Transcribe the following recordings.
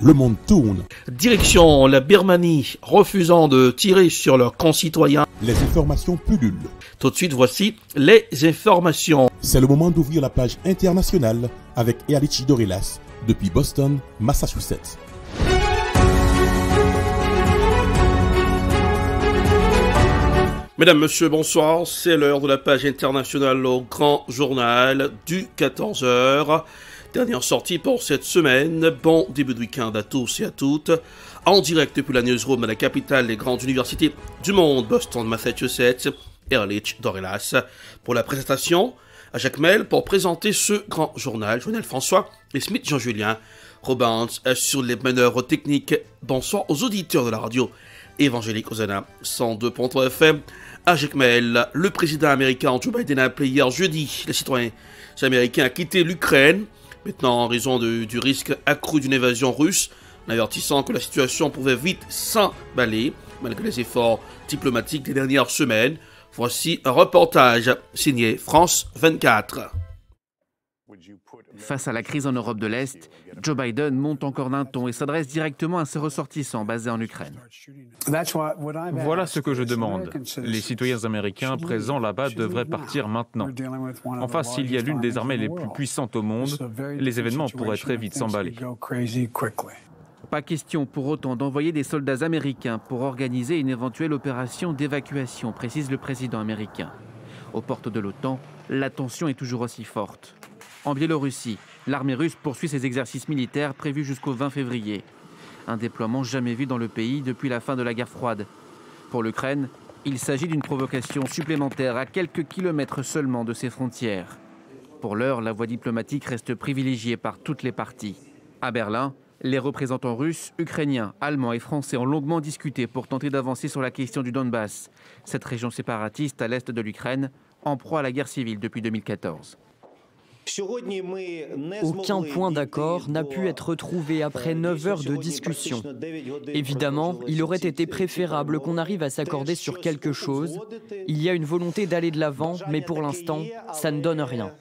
le monde tourne. Direction la Birmanie, refusant de tirer sur leurs concitoyens. Les informations pullulent. Tout de suite, voici les informations. C'est le moment d'ouvrir la page internationale avec Ealichi Dorelas depuis Boston, Massachusetts. Mesdames, Messieurs, bonsoir. C'est l'heure de la page internationale au grand journal du 14h. Dernière sortie pour cette semaine. Bon début de week-end à tous et à toutes. En direct depuis la newsroom à la capitale des grandes universités du monde, Boston, Massachusetts, Ealichi Dorelas. Pour la présentation, à Jacques Mel pour présenter ce grand journal. Joël François et Smith Jean-Julien. Robins sur les meneurs techniques. Bonsoir aux auditeurs de la radio évangélique Hosanna 102.3 FM. À Jacques Mel, le président américain Joe Biden a appelé hier jeudi les citoyens américains à quitter l'Ukraine, maintenant en raison du risque accru d'une invasion russe, en avertissant que la situation pouvait vite s'emballer, malgré les efforts diplomatiques des dernières semaines. Voici un reportage signé France 24. Face à la crise en Europe de l'Est, Joe Biden monte encore d'un ton et s'adresse directement à ses ressortissants basés en Ukraine. Voilà ce que je demande. Les citoyens américains présents là-bas devraient partir maintenant. En face, il y a l'une des armées les plus puissantes au monde. Les événements pourraient très vite s'emballer. Pas question pour autant d'envoyer des soldats américains pour organiser une éventuelle opération d'évacuation, précise le président américain. Aux portes de l'OTAN, la tension est toujours aussi forte. En Biélorussie, l'armée russe poursuit ses exercices militaires prévus jusqu'au 20 février. Un déploiement jamais vu dans le pays depuis la fin de la guerre froide. Pour l'Ukraine, il s'agit d'une provocation supplémentaire à quelques kilomètres seulement de ses frontières. Pour l'heure, la voie diplomatique reste privilégiée par toutes les parties. À Berlin, les représentants russes, ukrainiens, allemands et français ont longuement discuté pour tenter d'avancer sur la question du Donbass, cette région séparatiste à l'est de l'Ukraine, en proie à la guerre civile depuis 2014. Aucun point d'accord n'a pu être trouvé après 9 heures de discussion. Évidemment, il aurait été préférable qu'on arrive à s'accorder sur quelque chose. Il y a une volonté d'aller de l'avant, mais pour l'instant, ça ne donne rien.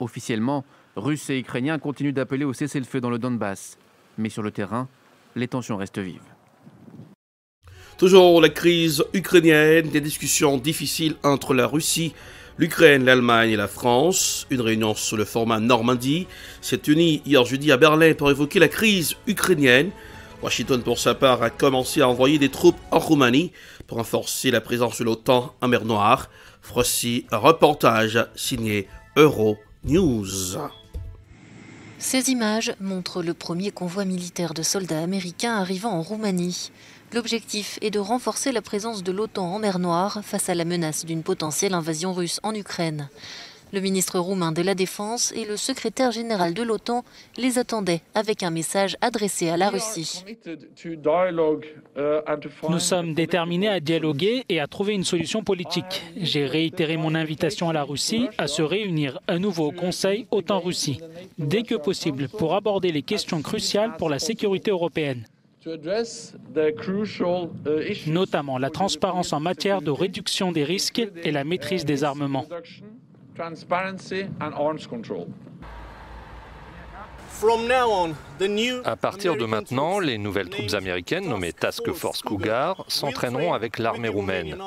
Officiellement, Russes et Ukrainiens continuent d'appeler au cessez-le-feu dans le Donbass. Mais sur le terrain, les tensions restent vives. Toujours la crise ukrainienne, des discussions difficiles entre la Russie, l'Ukraine, l'Allemagne et la France. Une réunion sous le format Normandie s'est tenue hier jeudi à Berlin pour évoquer la crise ukrainienne. Washington, pour sa part, a commencé à envoyer des troupes en Roumanie pour renforcer la présence de l'OTAN en mer Noire. Voici un reportage signé Euronews. Ces images montrent le premier convoi militaire de soldats américains arrivant en Roumanie. L'objectif est de renforcer la présence de l'OTAN en mer Noire face à la menace d'une potentielle invasion russe en Ukraine. Le ministre roumain de la Défense et le secrétaire général de l'OTAN les attendaient avec un message adressé à la Russie. Nous sommes déterminés à dialoguer et à trouver une solution politique. J'ai réitéré mon invitation à la Russie à se réunir à nouveau au Conseil OTAN-Russie, dès que possible, pour aborder les questions cruciales pour la sécurité européenne. Notamment la transparence en matière de réduction des risques et la maîtrise des armements. À partir de maintenant, les nouvelles troupes américaines nommées Task Force Cougar s'entraîneront avec l'armée roumaine.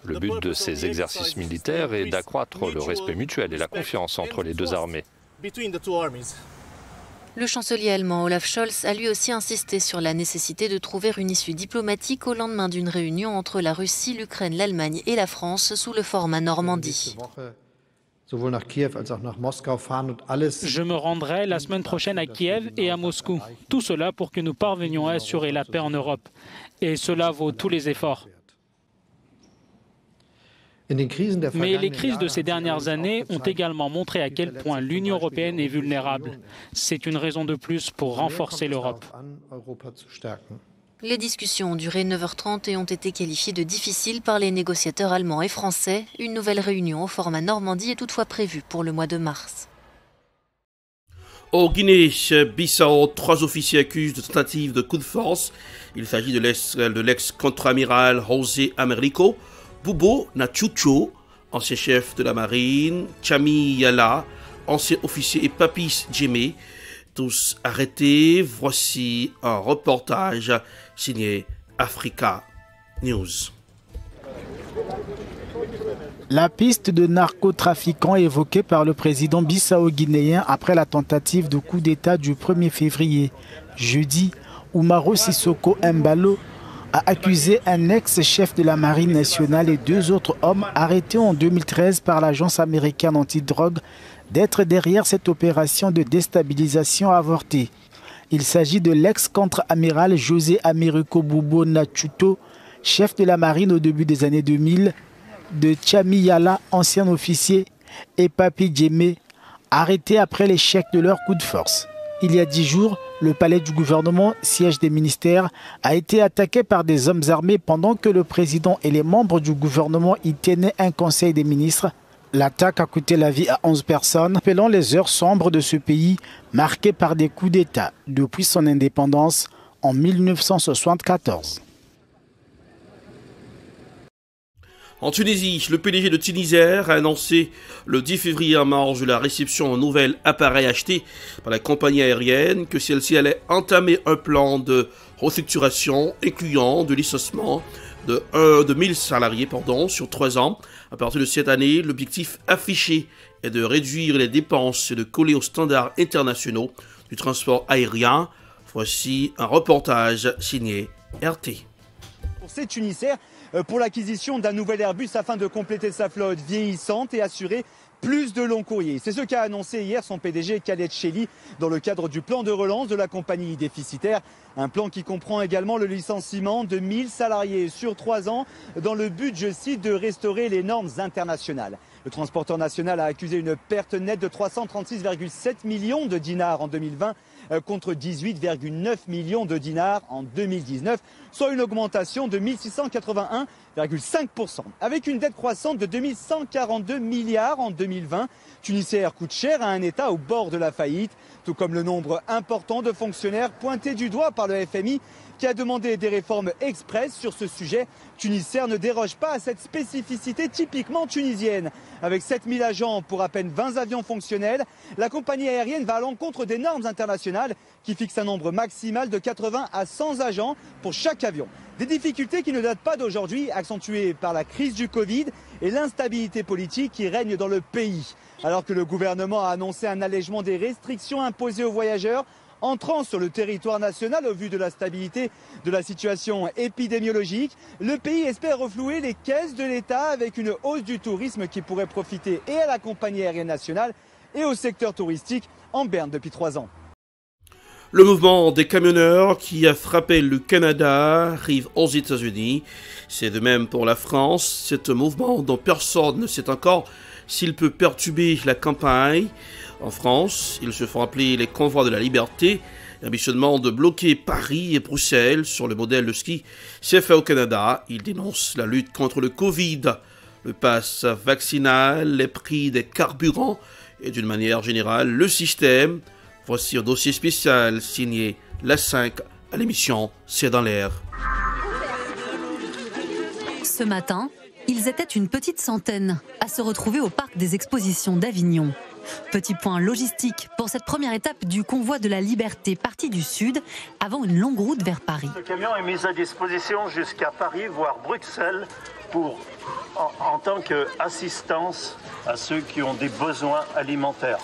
Le but de ces exercices militaires est d'accroître le respect mutuel et la confiance entre les deux armées. Le chancelier allemand Olaf Scholz a lui aussi insisté sur la nécessité de trouver une issue diplomatique au lendemain d'une réunion entre la Russie, l'Ukraine, l'Allemagne et la France sous le format Normandie. Je me rendrai la semaine prochaine à Kiev et à Moscou. Tout cela pour que nous parvenions à assurer la paix en Europe. Et cela vaut tous les efforts. Mais les crises de ces dernières années ont également montré à quel point l'Union européenne est vulnérable. C'est une raison de plus pour renforcer l'Europe. Les discussions ont duré 9h30 et ont été qualifiées de difficiles par les négociateurs allemands et français. Une nouvelle réunion au format Normandie est toutefois prévue pour le mois de mars. Au Guinée-Bissau, 3 officiers accusent de tentative de coup de force. Il s'agit de l'ex-contre-amiral José Américo, Bubo Nachucho, ancien chef de la marine, Chami Yala, ancien officier, et Papis Djemé, tous arrêtés. Voici un reportage signé Africa News. La piste de narcotrafiquants évoquée par le président bissau-guinéen après la tentative de coup d'État du 1er février. Jeudi, Umaro Sissoko Embalo a accusé un ex-chef de la Marine nationale et 2 autres hommes arrêtés en 2013 par l'agence américaine antidrogue d'être derrière cette opération de déstabilisation avortée. Il s'agit de l'ex-contre-amiral José Américo Bubo Nachuto, chef de la Marine au début des années 2000, de Tchami-Yala, ancien officier, et Papi Djemé, arrêtés après l'échec de leur coup de force. Il y a 10 jours, le palais du gouvernement, siège des ministères, a été attaqué par des hommes armés pendant que le président et les membres du gouvernement y tenaient un conseil des ministres. L'attaque a coûté la vie à 11 personnes, rappelant les heures sombres de ce pays, marqué par des coups d'État depuis son indépendance en 1974. En Tunisie, le PDG de Tunisair a annoncé le 10 février en marge de la réception d'un nouvel appareil acheté par la compagnie aérienne que celle-ci allait entamer un plan de restructuration incluant de licenciement de 1000 salariés sur 3 ans. À partir de cette année, l'objectif affiché est de réduire les dépenses et de coller aux standards internationaux du transport aérien. Voici un reportage signé RT. C'est Tunisair pour l'acquisition d'un nouvel Airbus afin de compléter sa flotte vieillissante et assurer plus de longs courriers. C'est ce qu'a annoncé hier son PDG Khaled Chely dans le cadre du plan de relance de la compagnie déficitaire. Un plan qui comprend également le licenciement de 1000 salariés sur 3 ans dans le but, je cite, de restaurer les normes internationales. Le transporteur national a accusé une perte nette de 336,7 millions de dinars en 2020 contre 18,9 millions de dinars en 2019, soit une augmentation de 1681,5%. Avec une dette croissante de 2142 milliards en 2020, Tunisair coûte cher à un État au bord de la faillite, tout comme le nombre important de fonctionnaires pointés du doigt par le FMI qui a demandé des réformes express sur ce sujet. Tunisair ne déroge pas à cette spécificité typiquement tunisienne. Avec 7000 agents pour à peine 20 avions fonctionnels, la compagnie aérienne va à l'encontre des normes internationales qui fixent un nombre maximal de 80 à 100 agents pour chaque avion. Des difficultés qui ne datent pas d'aujourd'hui, accentuées par la crise du Covid et l'instabilité politique qui règne dans le pays. Alors que le gouvernement a annoncé un allègement des restrictions imposées aux voyageurs entrant sur le territoire national au vu de la stabilité de la situation épidémiologique, le pays espère reflouer les caisses de l'État avec une hausse du tourisme qui pourrait profiter et à la compagnie aérienne nationale et au secteur touristique en berne depuis 3 ans. Le mouvement des camionneurs qui a frappé le Canada arrive aux États-Unis. C'est de même pour la France. C'est un mouvement dont personne ne sait encore s'il peut perturber la campagne. En France, ils se font appeler les convois de la liberté. L'ambitionnement de bloquer Paris et Bruxelles sur le modèle de ce qui s'est fait au Canada. Ils dénoncent la lutte contre le Covid, le pass vaccinal, les prix des carburants et d'une manière générale le système. Voici un dossier spécial signé La 5 à l'émission C'est dans l'air. Ce matin, ils étaient une petite centaine à se retrouver au parc des expositions d'Avignon. Petit point logistique pour cette première étape du convoi de la liberté parti du sud avant une longue route vers Paris. Le camion est mis à disposition jusqu'à Paris, voire Bruxelles, en tant qu'assistance à ceux qui ont des besoins alimentaires.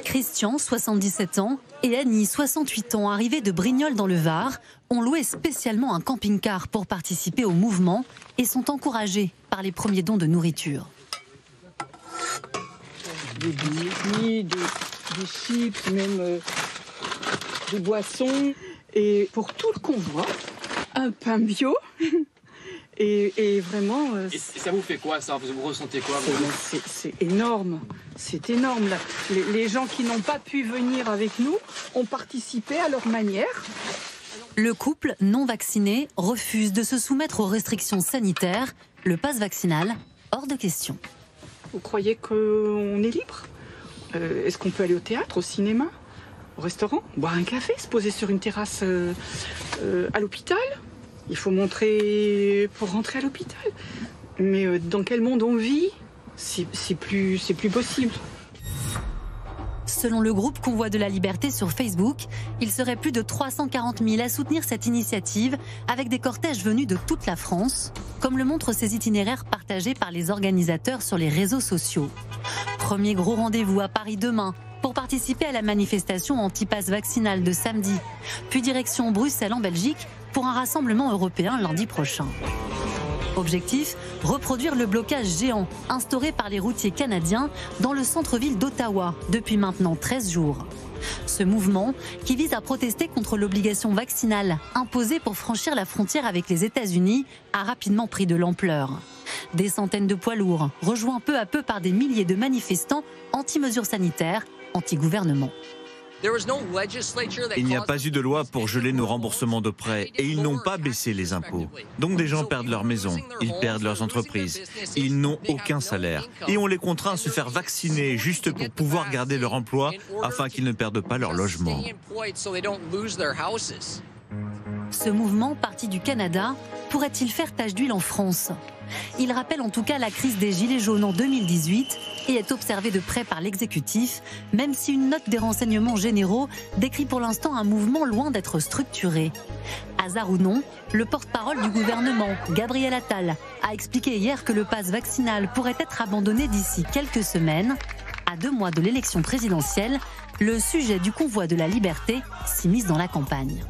Christian, 77 ans, et Annie, 68 ans, arrivés de Brignoles dans le Var, ont loué spécialement un camping-car pour participer au mouvement et sont encouragés par les premiers dons de nourriture. Des biscuits, des chips, même des boissons. Et pour tout le convoi, un pain bio. Et vraiment... Et ça vous fait quoi, ça? Vous ressentez quoi? C'est énorme. C'est énorme. Là. Les gens qui n'ont pas pu venir avec nous ont participé à leur manière. Le couple non vacciné refuse de se soumettre aux restrictions sanitaires. Le pass vaccinal, hors de question. Vous croyez qu'on est libre? Est-ce qu'on peut aller au théâtre, au cinéma, au restaurant, boire un café, se poser sur une terrasse à l'hôpital? Il faut montrer pour rentrer à l'hôpital. Mais dans quel monde on vit? C'est plus possible. Selon le groupe Convoi de la Liberté sur Facebook, il serait plus de 340 000 à soutenir cette initiative avec des cortèges venus de toute la France, comme le montrent ces itinéraires partagés par les organisateurs sur les réseaux sociaux. Premier gros rendez-vous à Paris demain pour participer à la manifestation anti-pass vaccinal de samedi, puis direction Bruxelles en Belgique pour un rassemblement européen lundi prochain. Objectif, reproduire le blocage géant instauré par les routiers canadiens dans le centre-ville d'Ottawa depuis maintenant 13 jours. Ce mouvement, qui vise à protester contre l'obligation vaccinale imposée pour franchir la frontière avec les États-Unis, a rapidement pris de l'ampleur. Des centaines de poids lourds, rejoints peu à peu par des milliers de manifestants anti-mesures sanitaires, anti-gouvernement. Il n'y a pas eu de loi pour geler nos remboursements de prêts et ils n'ont pas baissé les impôts. Donc des gens perdent leur maison, ils perdent leurs entreprises, ils n'ont aucun salaire. Et on les contraint à se faire vacciner juste pour pouvoir garder leur emploi afin qu'ils ne perdent pas leur logement. Ce mouvement, parti du Canada, pourrait-il faire tache d'huile en France? Il rappelle en tout cas la crise des Gilets jaunes en 2018 et est observé de près par l'exécutif, même si une note des renseignements généraux décrit pour l'instant un mouvement loin d'être structuré. Hasard ou non, le porte-parole du gouvernement, Gabriel Attal, a expliqué hier que le pass vaccinal pourrait être abandonné d'ici quelques semaines. À 2 mois de l'élection présidentielle, le sujet du convoi de la liberté s'immisce dans la campagne.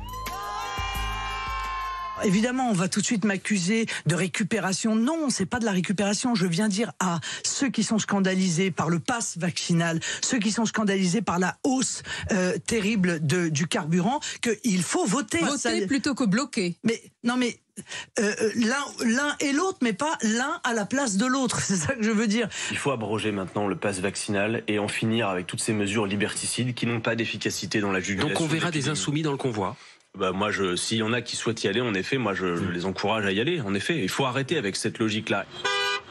Évidemment, on va tout de suite m'accuser de récupération. Non, c'est pas de la récupération. Je viens dire à ceux qui sont scandalisés par le pass vaccinal, ceux qui sont scandalisés par la hausse terrible du carburant, qu'il faut voter. Voter plutôt que bloquer. Mais non, mais l'un et l'autre, mais pas l'un à la place de l'autre. C'est ça que je veux dire. Il faut abroger maintenant le pass vaccinal et en finir avec toutes ces mesures liberticides qui n'ont pas d'efficacité dans la jugulation. Donc on verra des insoumis dans le convoi. Moi, s'il y en a qui souhaitent y aller, en effet, moi, je les encourage à y aller. En effet, il faut arrêter avec cette logique-là.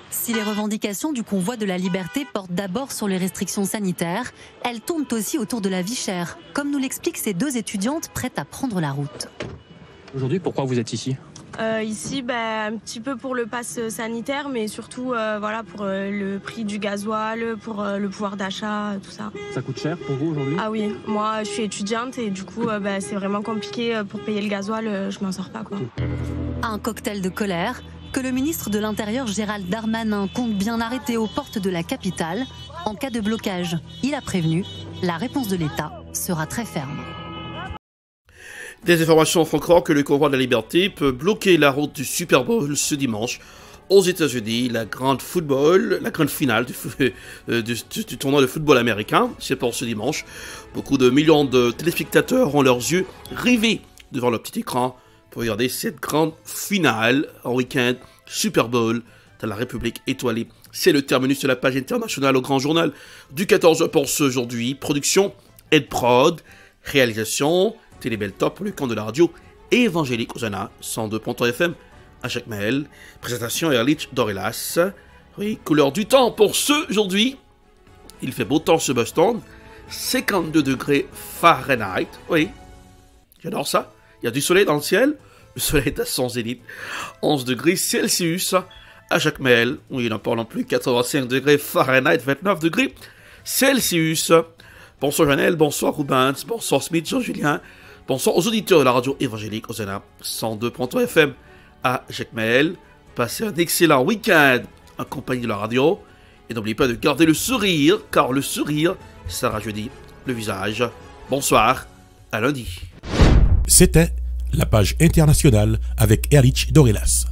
Si les revendications du convoi de la liberté portent d'abord sur les restrictions sanitaires, elles tournent aussi autour de la vie chère, comme nous l'expliquent ces 2 étudiantes prêtes à prendre la route. Aujourd'hui, pourquoi vous êtes ici ? Ici, un petit peu pour le pass sanitaire, mais surtout voilà, pour le prix du gasoil, pour le pouvoir d'achat, tout ça. Ça coûte cher pour vous aujourd'hui ? Ah oui, moi je suis étudiante et du coup c'est vraiment compliqué pour payer le gasoil, je m'en sors pas quoi. Un cocktail de colère que le ministre de l'Intérieur Gérald Darmanin compte bien arrêter aux portes de la capitale. En cas de blocage, il a prévenu, la réponse de l'État sera très ferme. Des informations font croire que le convoi de la liberté peut bloquer la route du Super Bowl ce dimanche aux États-Unis, la grande finale du tournoi de football américain. C'est pour ce dimanche. Beaucoup de millions de téléspectateurs ont leurs yeux rivés devant leur petit écran pour regarder cette grande finale en week-end Super Bowl dans la République étoilée. C'est le terminus de la page internationale au Grand Journal du 14h pour ce aujourd'hui. Production Ed Prod, réalisation Télébel Top pour le camp de la radio évangélique Hosanna 102.3 FM à Jacmel. Présentation Erlich Dorelas. Oui, couleur du temps pour ce aujourd'hui. Il fait beau temps sur Boston. 52 degrés Fahrenheit. Oui, j'adore ça. Il y a du soleil dans le ciel. Le soleil est à son zénith. 11 degrés Celsius à Jacmel. Oui, n'en parlons plus. 85 degrés Fahrenheit, 29 degrés Celsius. Bonsoir Janelle, bonsoir Rubens, bonsoir Smith, Jean-Julien. Bonsoir aux auditeurs de la radio évangélique Hosanna 102.3 FM à Jacmel. Passez un excellent week-end en compagnie de la radio. Et n'oubliez pas de garder le sourire, car le sourire, ça rajeunit le visage. Bonsoir, à lundi. C'était la page internationale avec Erlich Dorelas.